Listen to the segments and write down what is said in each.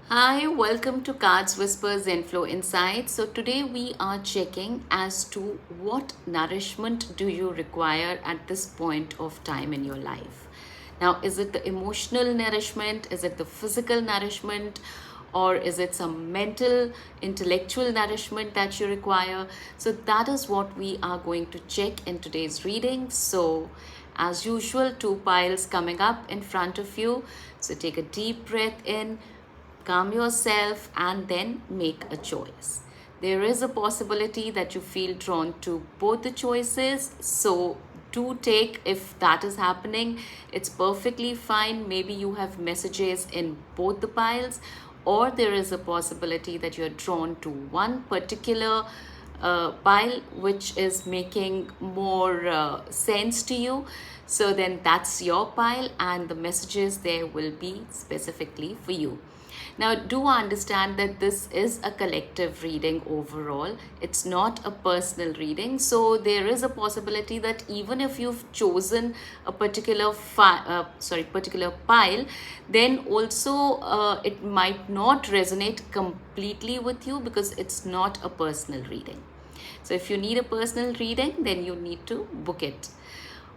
Hi, welcome to Cards Whisper-Zenflow Insights. So today we are checking as to what nourishment do you require at this point of time in your life. Now, is it the emotional nourishment? Is it the physical nourishment? Or is it some mental, intellectual nourishment that you require? So that is what we are going to check in today's reading. So as usual, two piles coming up in front of you. So take a deep breath in, calm yourself, and then make a choice. There is a possibility that you feel drawn to both the choices, so do take if that is happening. It's perfectly fine. Maybe you have messages in both the piles, or there is a possibility that you're drawn to one particular pile which is making more sense to you. So then that's your pile, and the messages there will be specifically for you. Now, do understand that this is a collective reading overall. It's not a personal reading. So there is a possibility that even if you've chosen a particular pile, then also it might not resonate completely with you because it's not a personal reading. So if you need a personal reading, then you need to book it.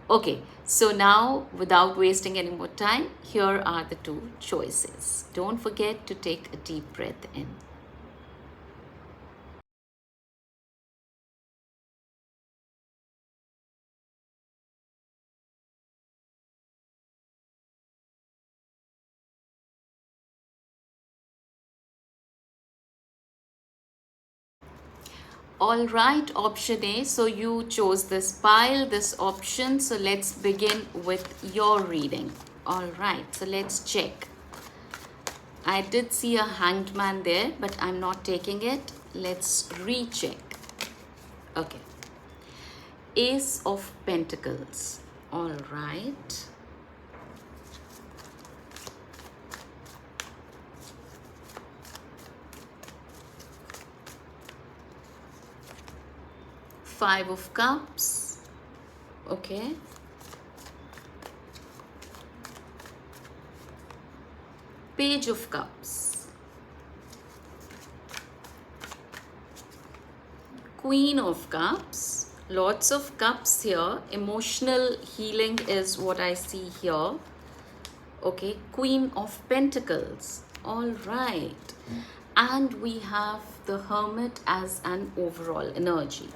Okay, so now without wasting any more time, here are the two choices. Don't forget to take a deep breath in. All right, option A. So you chose this pile, this option. So let's begin with your reading. All right, so let's check. I did see a hanged man there, but I'm not taking it. Let's recheck. Okay. Ace of Pentacles. All right. Five of Cups. Okay. Page of Cups. Queen of Cups. Lots of cups here. Emotional healing is what I see here. Okay. Queen of Pentacles. All right. And we have the Hermit as an overall energy.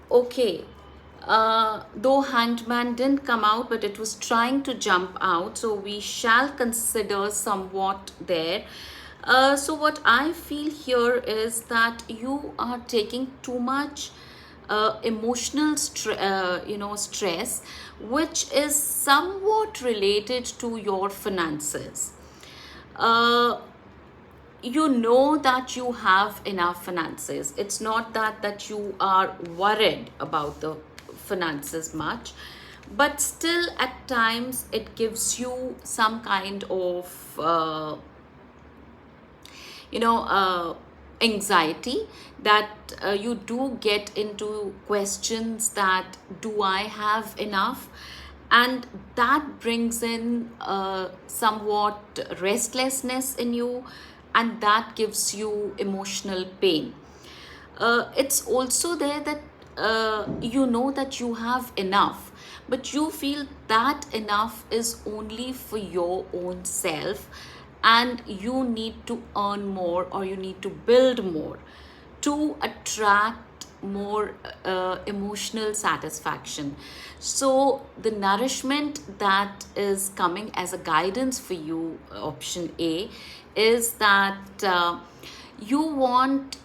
Okay. Though Hanged Man didn't come out, but it was trying to jump out, so we shall consider somewhat there. So what I feel here is that you are taking too much emotional stress, which is somewhat related to your finances. Uh, you know that you have enough finances. It's not that you are worried about the finances much, but still at times it gives you some kind of anxiety that you do get into questions that do I have enough, and that brings in somewhat restlessness in you, and that gives you emotional pain. It's also there that you know that you have enough, but you feel that enough is only for your own self, and you need to earn more or you need to build more to attract more emotional satisfaction. So the nourishment that is coming as a guidance for you, option A, is that you want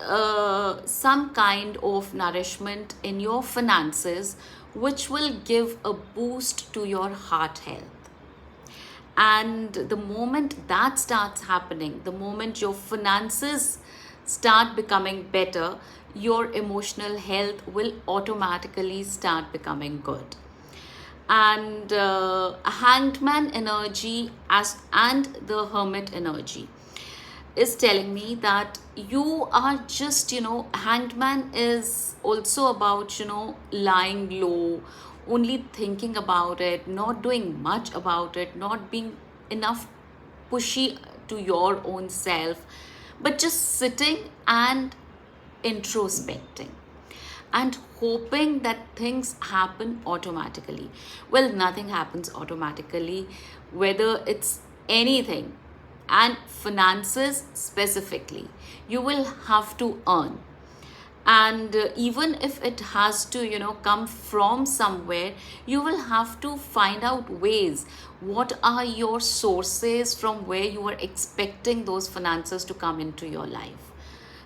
some kind of nourishment in your finances which will give a boost to your heart health. And the moment that starts happening, the moment your finances start becoming better, your emotional health will automatically start becoming good. And hanged man energy as and the hermit energy is telling me that you are just, hanged man is also about, lying low, only thinking about it, not doing much about it, not being enough pushy to your own self, but just sitting and introspecting and hoping that things happen automatically. Well, nothing happens automatically, whether it's anything, and finances specifically. You will have to earn, and even if it has to come from somewhere, you will have to find out ways. What are your sources from where you are expecting those finances to come into your life?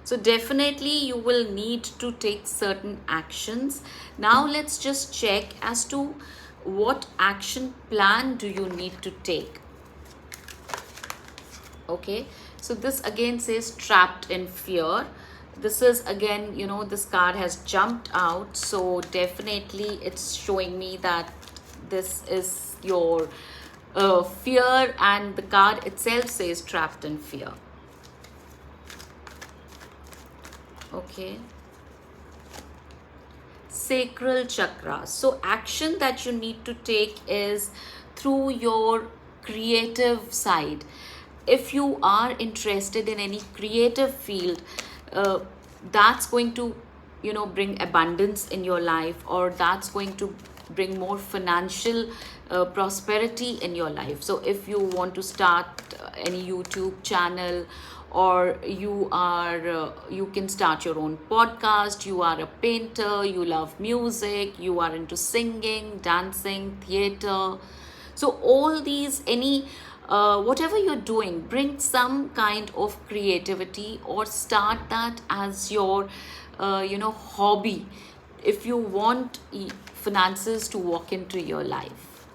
So definitely you will need to take certain actions. Now let's just check as to what action plan do you need to take. Okay, so this again says trapped in fear. This is again, this card has jumped out, so definitely it's showing me that this is your fear, and the card itself says trapped in fear. Okay, sacral chakra. So action that you need to take is through your creative side. If you are interested in any creative field, uh, that's going to bring abundance in your life, or that's going to bring more financial prosperity in your life. So if you want to start any YouTube channel, or you can start your own podcast, you are a painter, you love music, you are into singing, dancing, theater. So all these, any whatever you're doing, bring some kind of creativity, or start that as your hobby, if you want finances to walk into your life.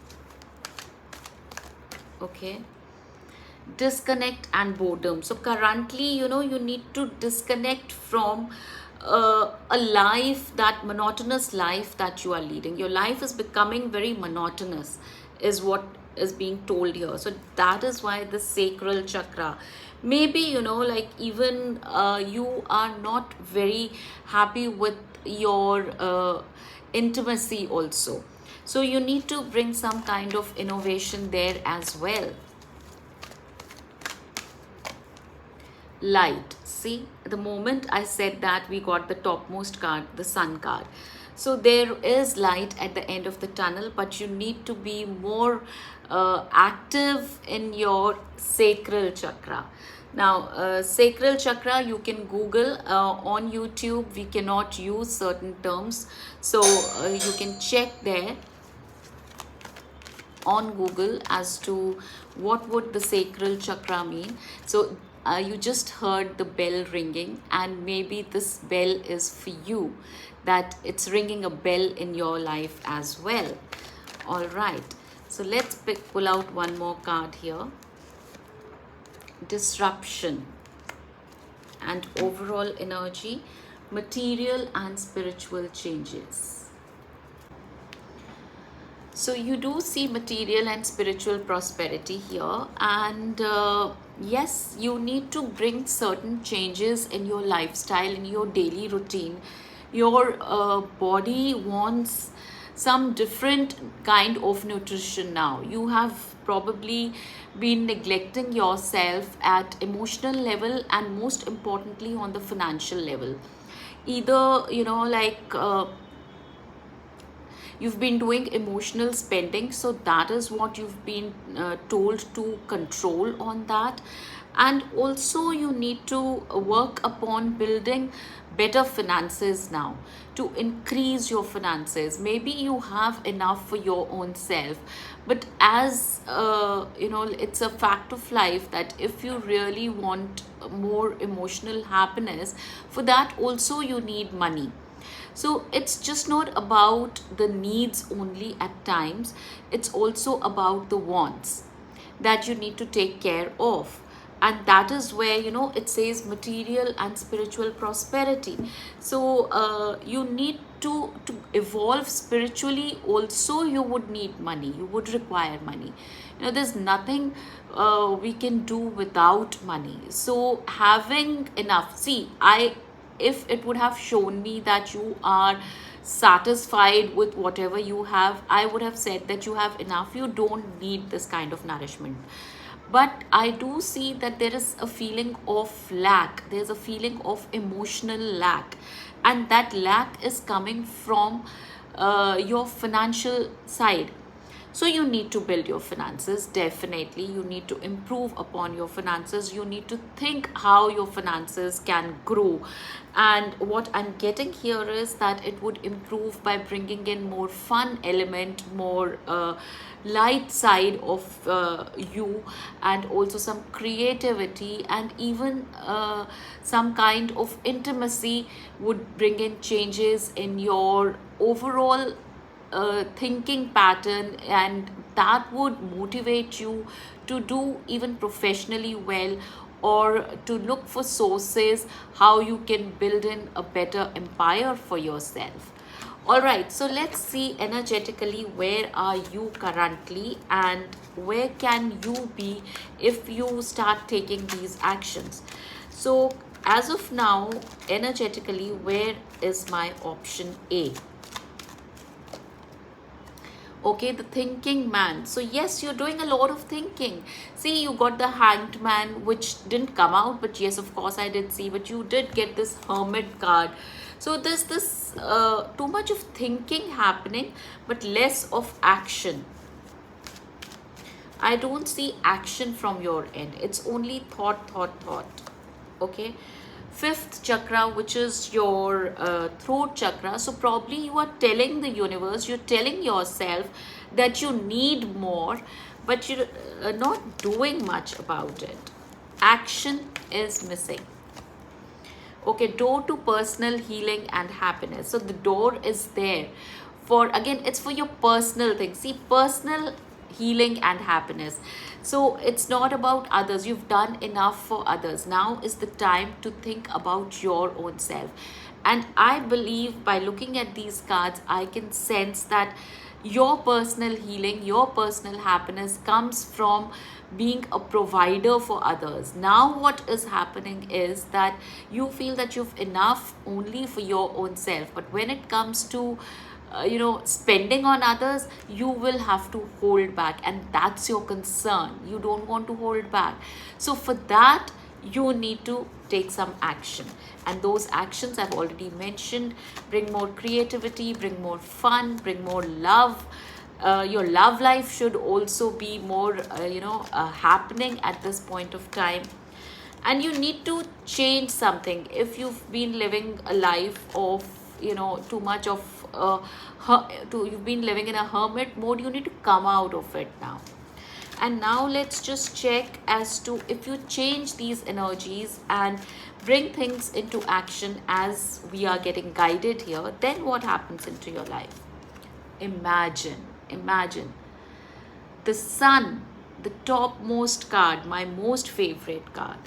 Okay, disconnect and boredom. So currently, you need to disconnect from a life, that monotonous life that you are leading. Your life is becoming very monotonous, is what is being told here. So that is why the sacral chakra, maybe like even you are not very happy with your intimacy also. So you need to bring some kind of innovation there as well. Light. See, the moment I said that, we got the topmost card, the sun card. So there is light at the end of the tunnel, but you need to be more active in your sacral chakra. Now sacral chakra, you can Google on YouTube. We cannot use certain terms, so you can check there on Google as to what would the sacral chakra mean. So you just heard the bell ringing, and maybe this bell is for you, that it's ringing a bell in your life as well. All right, so let's pull out one more card here. Disruption and overall energy, material and spiritual changes. So you do see material and spiritual prosperity here, and yes, you need to bring certain changes in your lifestyle, in your daily routine. Your body wants some different kind of nutrition now. You have probably been neglecting yourself at emotional level, and most importantly on the financial level. Either you've been doing emotional spending, so that is what you've been told to control on that. And also you need to work upon building better finances now, to increase your finances. Maybe you have enough for your own self, but as it's a fact of life that if you really want more emotional happiness, for that also you need money. So it's just not about the needs only at times, it's also about the wants that you need to take care of. And that is where it says material and spiritual prosperity. So you need to evolve spiritually also. You would need money, you would require money. There's nothing we can do without money. So having enough, see, if it would have shown me that you are satisfied with whatever you have, I would have said that you have enough, you don't need this kind of nourishment. but I do see that there is a feeling of lack. There's a feeling of emotional lack, and that lack is coming from your financial side. So you need to build your finances, definitely. You need to improve upon your finances. You need to think how your finances can grow. And what I'm getting here is that it would improve by bringing in more fun element, more light side of you, and also some creativity, and even some kind of intimacy would bring in changes in your overall thinking pattern, and that would motivate you to do even professionally well, or to look for sources how you can build in a better empire for yourself. All right, so let's see energetically where are you currently and where can you be if you start taking these actions. So as of now, energetically, where is my option A? Okay, the thinking man. So yes, you're doing a lot of thinking. See, you got the hanged man, which didn't come out, but yes, of course I did see, but you did get this hermit card. So there's this too much of thinking happening, but less of action. I don't see action from your end. It's only thought. Okay. Fifth chakra, which is your throat chakra. So probably you are telling the universe, you're telling yourself that you need more, but you're not doing much about it. Action is missing. Okay, door to personal healing and happiness. So the door is there for, again, it's for your personal thing. See, personal healing and happiness. So it's not about others. You've done enough for others. Now is the time to think about your own self. And I believe by looking at these cards, I can sense that your personal healing, your personal happiness comes from being a provider for others. Now what is happening is that you feel that you've enough only for your own self, but when it comes to spending on others, you will have to hold back, and that's your concern. You don't want to hold back. So for that, you need to take some action, and those actions I've already mentioned: bring more creativity, bring more fun, bring more love. Your love life should also be more happening at this point of time, and you need to change something. If you've been living a life of too much of you've been living in a hermit mode, you need to come out of it now. And now let's just check as to if you change these energies and bring things into action as we are getting guided here, then what happens into your life? Imagine the sun, the topmost card, my most favorite card.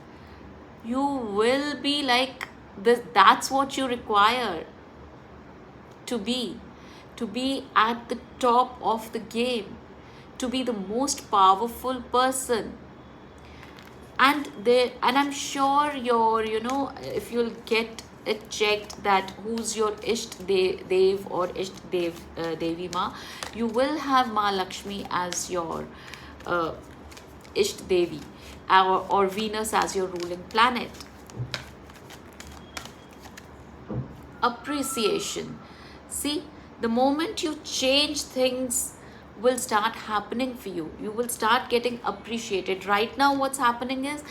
You will be like this. That's what you require to be at the top of the game, to be the most powerful person. And I'm sure if you'll get it checked that who's your Isht Dev or Isht Devi Ma, you will have Ma Lakshmi as your Isht Devi, or Venus as your ruling planet. Appreciation. See, the moment you change, things will start happening for you. You will start getting appreciated. Right now, what's happening is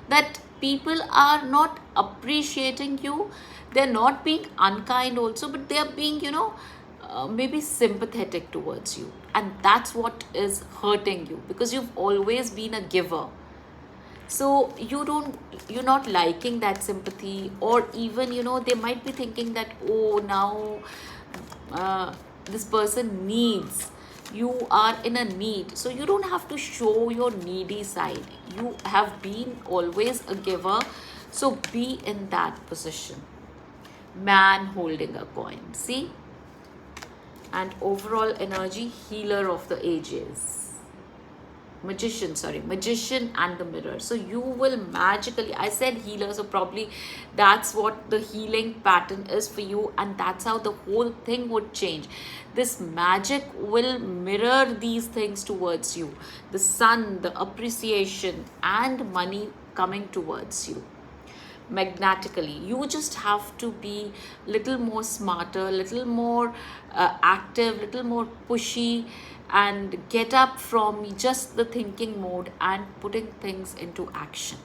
that people are not appreciating you. They're not being unkind also, but they're being, maybe sympathetic towards you. And that's what is hurting you, because you've always been a giver. So you're not liking that sympathy, or even they might be thinking that, oh, now this person needs, you are in a need. So you don't have to show your needy side. You have been always a giver, so be in that position. Man holding a coin, see? And overall energy, healer of the ages. magician and the mirror. So you will magically, I said healer, so probably that's what the healing pattern is for you, and that's how the whole thing would change. This magic will mirror these things towards you, the sun, the appreciation, and money coming towards you magnetically. You just have to be little more smarter, little more active, little more pushy, and get up from just the thinking mode and putting things into action.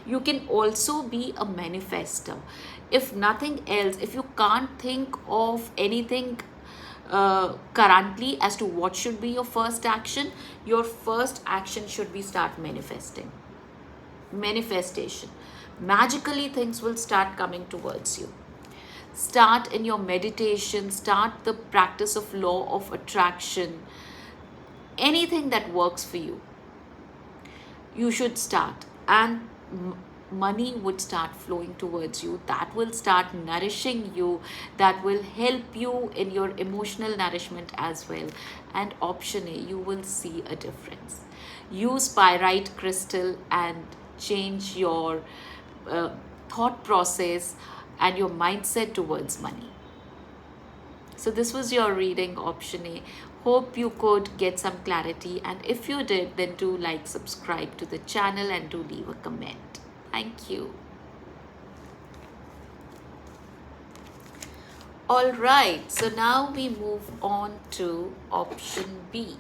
You can also be a manifester. If nothing else, if you can't think of anything currently as to what should be your first action, your first action should be start manifesting. Manifestation. Magically things will start coming towards you. Start in your meditation, start the practice of law of attraction. Anything that works for you, you should start, and money would start flowing towards you. That will start nourishing you, that will help you in your emotional nourishment as well. And option A, you will see a difference. Use pyrite crystal and change your thought process and your mindset towards money. So this was your reading, option A. Hope you could get some clarity, and if you did, then do like, subscribe to the channel, and do leave a comment. Thank you. All right, so now we move on to option B.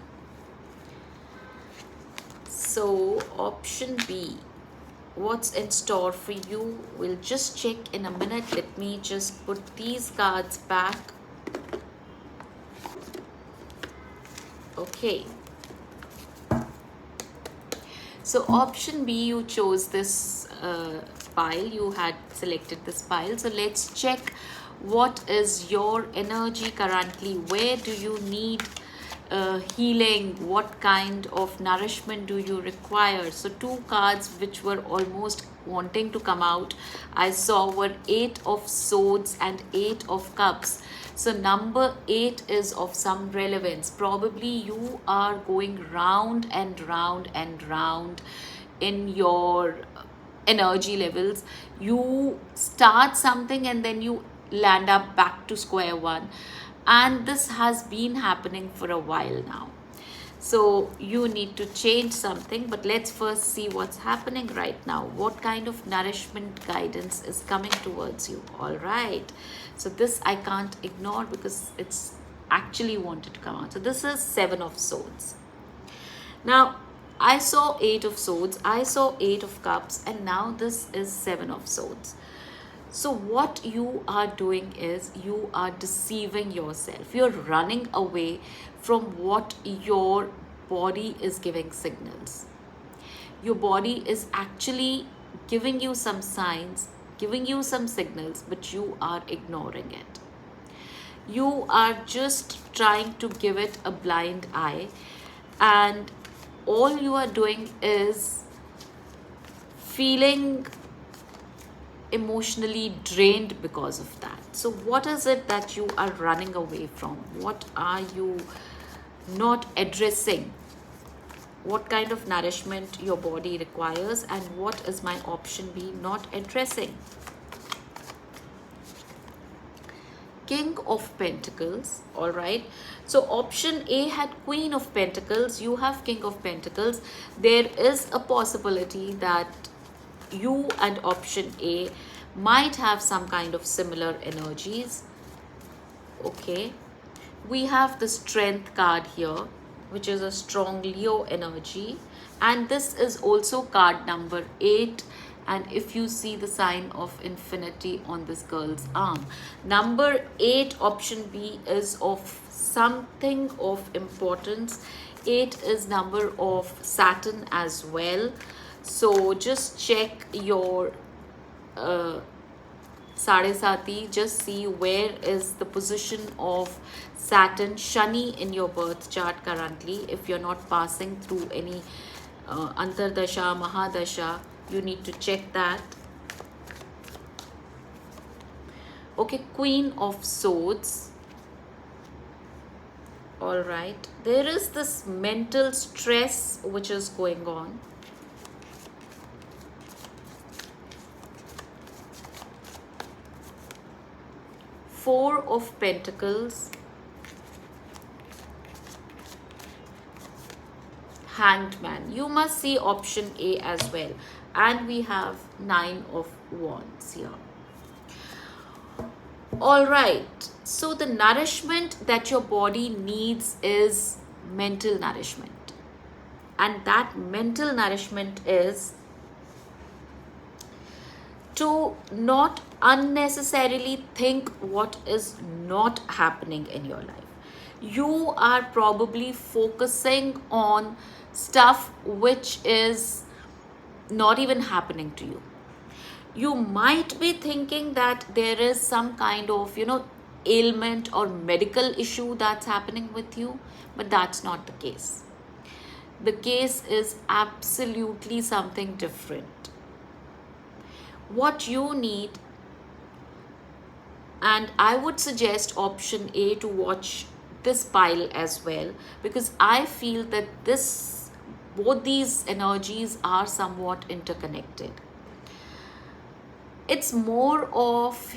So option B, what's in store for you? We'll just check in a minute. Let me just put these cards back. Okay. So option B, you chose this pile. You had selected this pile. So let's check what is your energy currently. Where do you need healing? What kind of nourishment do you require? So two cards which were almost wanting to come out, I saw, were 8 of Swords and 8 of Cups. So number 8 is of some relevance. Probably you are going round and round and round in your energy levels. You start something and then you land up back to square one. And this has been happening for a while now. So you need to change something, but let's first see what's happening right now. What kind of nourishment guidance is coming towards you? All right. So this I can't ignore because it's actually wanted to come out. So this is 7 of Swords. Now, I saw 8 of Swords, I saw 8 of Cups, and now this is 7 of Swords. So what you are doing is you are deceiving yourself. You're running away from what your body is giving signals. Your body is actually giving you some signs, giving you some signals, but you are ignoring it. You are just trying to give it a blind eye, and all you are doing is feeling emotionally drained because of that. So what is it that you are running away from? What are you not addressing? What kind of nourishment your body requires, and what is my option B not addressing? King of Pentacles. All right, so option A had Queen of Pentacles, you have King of Pentacles. There is a possibility that you and option A might have some kind of similar energies. Okay, we have the Strength card here, which is a strong Leo energy, and this is also card number 8. And if you see the sign of infinity on this girl's arm, number 8, option B, is of something of importance. 8 is number of Saturn as well. So just check your Sadesati, just see where is the position of Saturn, Shani in your birth chart currently. If you're not passing through any Antardasha, Mahadasha, you need to check that. Okay, Queen of Swords. All right, there is this mental stress which is going on. Four of Pentacles, Hanged Man. You must see option A as well. And we have Nine of Wands here. All right. So the nourishment that your body needs is mental nourishment. And that mental nourishment is to not unnecessarily think what is not happening in your life. You are probably focusing on stuff which is not even happening to you. You might be thinking that there is some kind of, ailment or medical issue that's happening with you, but that's not the case. The case is absolutely something different. What you need, and I would suggest option A to watch this pile as well, because I feel that both these energies are somewhat interconnected. It's more of,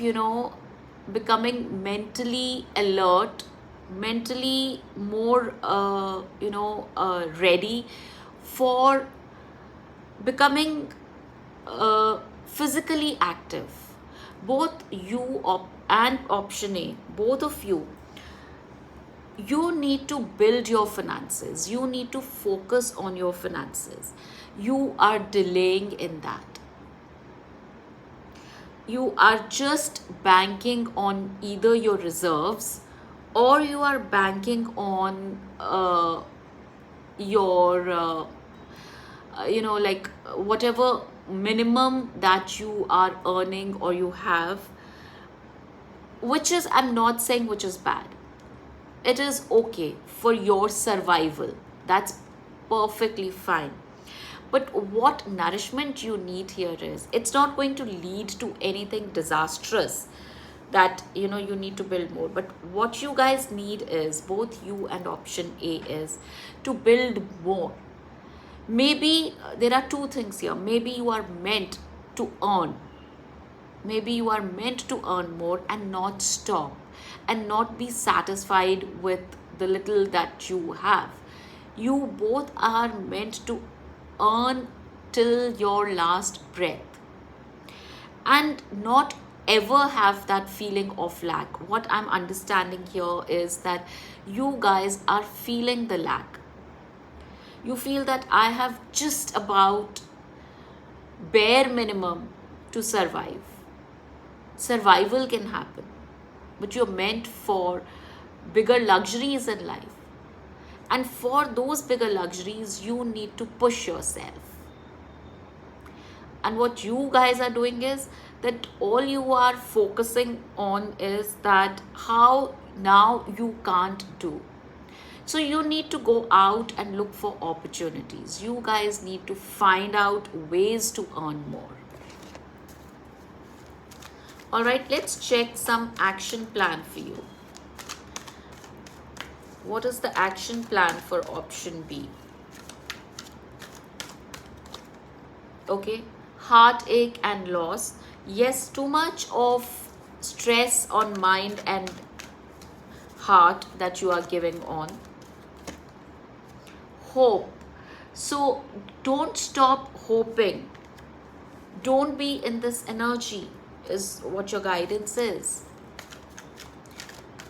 becoming mentally alert, mentally more, ready for becoming physically active. Both you and option A, both of you, you need to build your finances. You need to focus on your finances. You are delaying in that. You are just banking on either your reserves, or you are banking on your like whatever minimum that you are earning or you have, which is, I'm not saying which is bad. It is okay for your survival. That's perfectly fine. But what nourishment you need here is, it's not going to lead to anything disastrous that you need to build more. But what you guys need is, both you and option A, is to build more. Maybe there are two things here. Maybe you are meant to earn. Maybe you are meant to earn more and not stop, and not be satisfied with the little that you have. You both are meant to earn till your last breath, and not ever have that feeling of lack. What I'm understanding here is that you guys are feeling the lack. You feel that I have just about bare minimum to survive. Survival can happen, but you're meant for bigger luxuries in life. And for those bigger luxuries, you need to push yourself. And what you guys are doing is that all you are focusing on is that how now you can't do. So you need to go out and look for opportunities. You guys need to find out ways to earn more. All right, let's check some action plan for you. What is the action plan for option B? Okay, heartache and loss. Yes, too much of stress on mind and heart that you are giving on. Hope. So don't stop hoping. Don't be in this energy, is what your guidance is.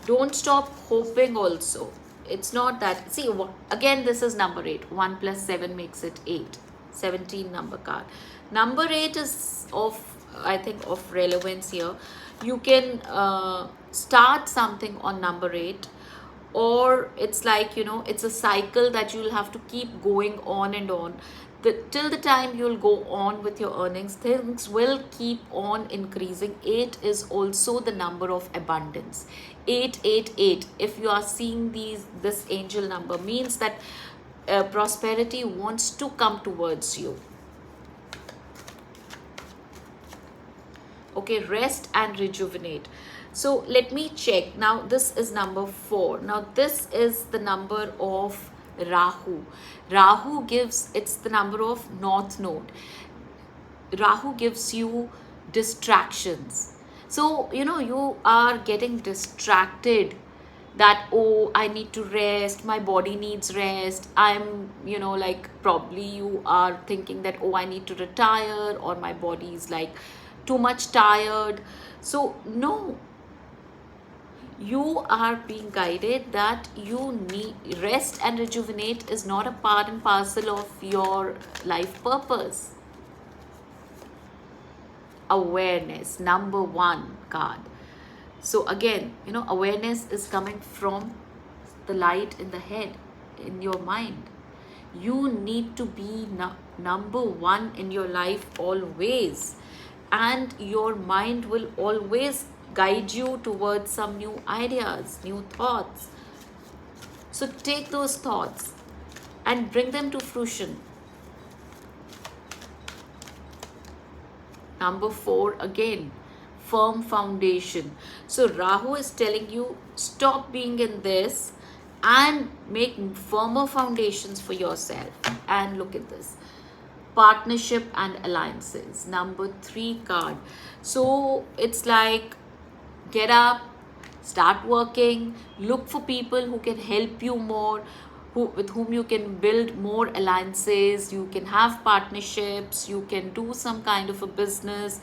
Don't stop hoping also. It's not that, see, again, this is number 8. 1 plus 7 makes it 8. 17 number card. Number 8 is I think of relevance here. You can start something on number 8, or it's like, it's a cycle that you'll have to keep going on and on. Till the time you'll go on with your earnings, things will keep on increasing. 8 is also the number of abundance. 888, if you are seeing this angel number, means that prosperity wants to come towards you. Okay, rest and rejuvenate. So let me check. Now this is number 4. Now this is the number of Rahu. Rahu gives, it's the number of North Node. Rahu gives you distractions. So, you are getting distracted that, oh, I need to rest, my body needs rest. Like probably you are thinking that, oh, I need to retire, or my body is like too much tired. So, no, you are being guided that you need rest, and rejuvenate is not a part and parcel of your life purpose. Awareness, number 1 card. So again, awareness is coming from the light in the head, in your mind. You need to be number 1 in your life always, and your mind will always guide you towards some new ideas, new thoughts. So take those thoughts and bring them to fruition. Number 4 again, firm foundation. So Rahu is telling you, stop being in this and make firmer foundations for yourself. And look at this, partnership and alliances, number 3 card. So it's like, get up, start working, look for people who can help you more, with whom you can build more alliances, you can have partnerships, you can do some kind of a business.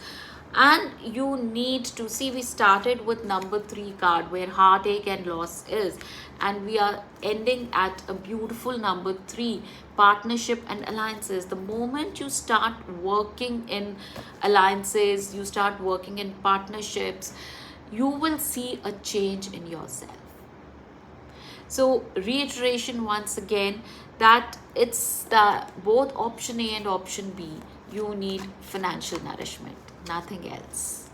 And you need to see, we started with number 3 card where heartache and loss is, and we are ending at a beautiful number 3, partnership and alliances. The moment you start working in alliances, you start working in partnerships, you will see a change in yourself. So reiteration once again, that it's the both option A and option B. You need financial nourishment, nothing else.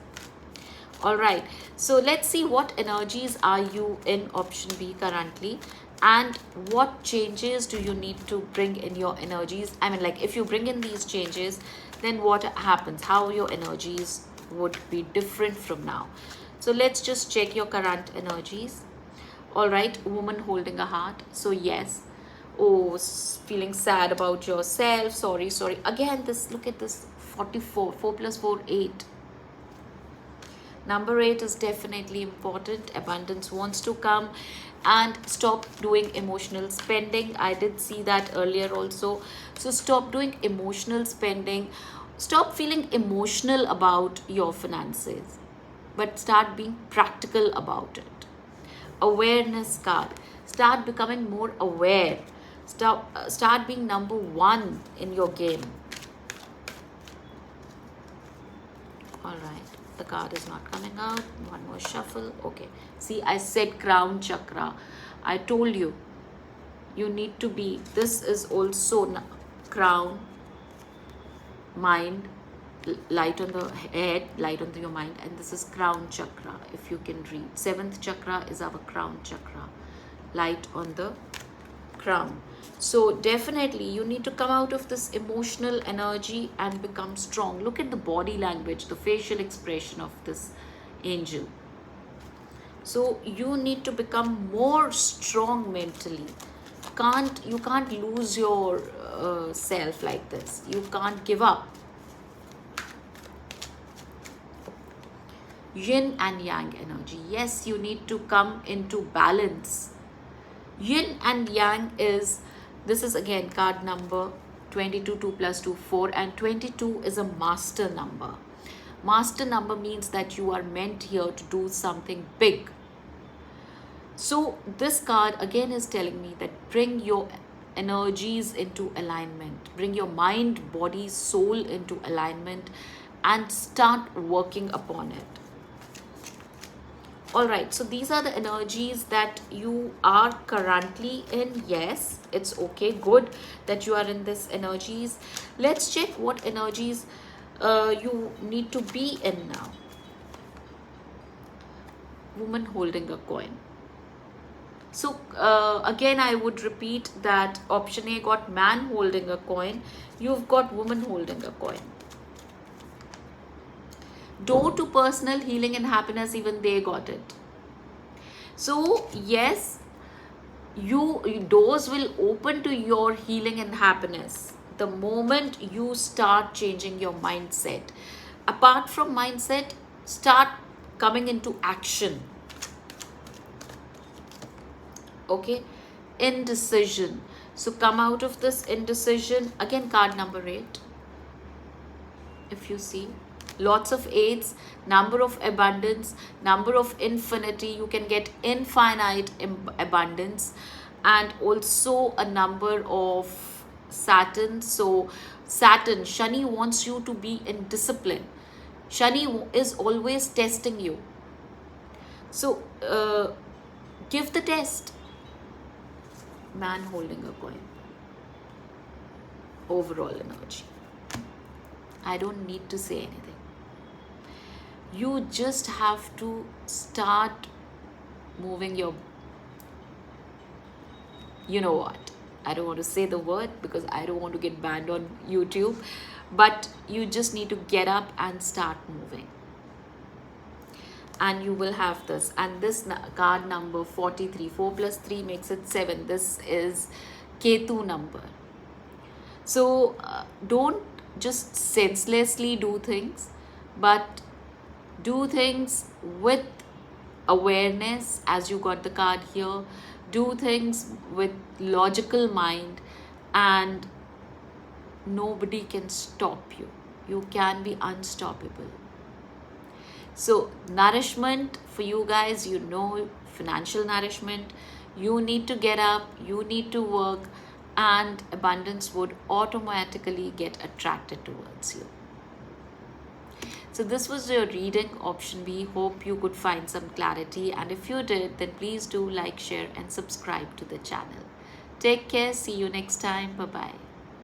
All right, so let's see what energies are you in option B currently, and what changes do you need to bring in your energies. I mean, like, if you bring in these changes, then what happens, how your energies would be different from now. So let's just check your current energies. All right, woman holding a heart. So yes, oh, feeling sad about yourself, sorry. Again, this, look at this, 44, 4 plus 4, 8. Number 8 is definitely important. Abundance wants to come. And stop doing emotional spending. I did see that earlier also. So stop doing emotional spending. Stop feeling emotional about your finances, but start being practical about it. Awareness card. Start becoming more aware. Start being number 1 in your game. All right, the card is not coming out. One more shuffle. Okay, see, I said crown chakra. I told you, you need to be, this is also crown, mind, light on the head, light on your mind, and this is crown chakra. If you can read, 7th chakra is our crown chakra, light on the crown. So definitely you need to come out of this emotional energy and become strong. Look at the body language, the facial expression of this angel. So you need to become more strong mentally. You can't lose your self like this. You can't give up. Yin and yang energy. Yes, you need to come into balance. Yin and yang is, this is again card number 22, 2 plus 2, 4, and 22 is a master number. Master number means that you are meant here to do something big. So this card again is telling me that bring your energies into alignment. Bring your mind, body, soul into alignment and start working upon it. All right, so these are the energies that you are currently in. Yes, it's okay, good that you are in this energies. Let's check what energies you need to be in now. Woman holding a coin. So again, I would repeat that option A got man holding a coin. You've got woman holding a coin. door to personal healing and happiness, even they got it. So yes, doors will open to your healing and happiness the moment you start changing your mindset. Apart from mindset, start coming into action. Okay, indecision. So come out of this indecision. Again, card number 8. If you see, lots of 8s, number of abundance, number of infinity. You can get infinite abundance, and also a number of Saturn. So Saturn, Shani wants you to be in discipline. Shani is always testing you. So give the test. Man holding a coin. Overall energy. I don't need to say anything. You just have to start moving your, you know what, I don't want to say the word because I don't want to get banned on YouTube, but you just need to get up and start moving, and you will have this. And this card number 43, 4 plus 3 makes it 7. This is Ketu number. So don't just senselessly do things, but do things with awareness, as you got the card here. Do things with logical mind, and nobody can stop you. You can be unstoppable. So nourishment for you guys, you know, financial nourishment. You need to get up, you need to work, and abundance would automatically get attracted towards you. So this was your reading, option B. Hope you could find some clarity, and if you did, then please do like, share and subscribe to the channel. Take care. See you next time. Bye bye.